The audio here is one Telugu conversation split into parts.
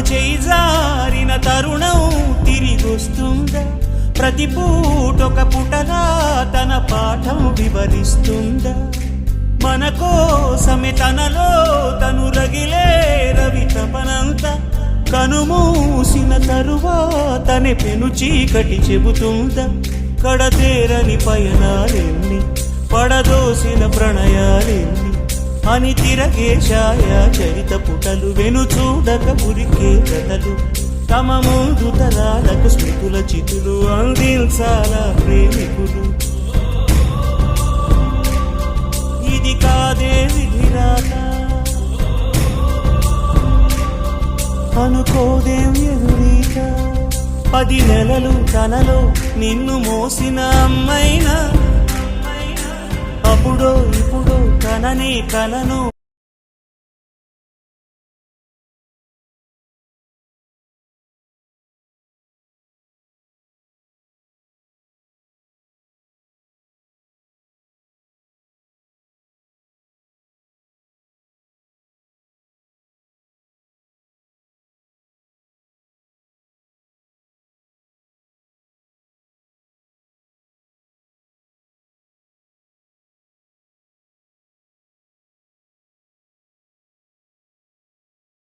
చేయి జారిన తరుణం తిరిగొస్తుందా? ప్రతి పూటొక పుటలా తన పాఠం వివరిస్తుందా? మన కోసమే తనలో తను రగిలే రవి తపనంత కనుమూసిన తరువాతనే పెను చీకటి చెబుతుందా? కడతేరని పయనాలెన్ని పడదోసిన ప్రణయాలెన్ని అని తిరగే ఛాయా చరిత పుటలు వెను చూడక ఉరికే కథలు తమ ముందు తరాలకు స్మృతుల చితులు అందించాలా ప్రేమికులు. ఇది కాదే విధిరాత అనుకోదేం ఎదురీత. 10 నెలలు తనలో నిన్ను మోసిన అమ్మైనా అప్పుడో ఇప్పుడో కనని కలను.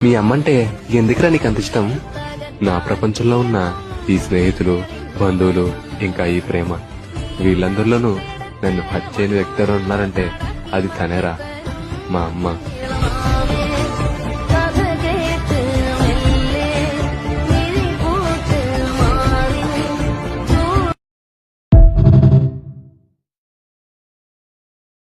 మీ అమ్మంటే ఎందుకురా నీకు అంత ఇష్టం? నా ప్రపంచంలో ఉన్న ఈ స్నేహితులు, బంధువులు, ఇంకా ఈ ప్రేమ, వీళ్ళందరిలోనూ నన్ను హత్య చేయని వ్యక్తి ఉన్నారంటే అది తనేరా, మా అమ్మ.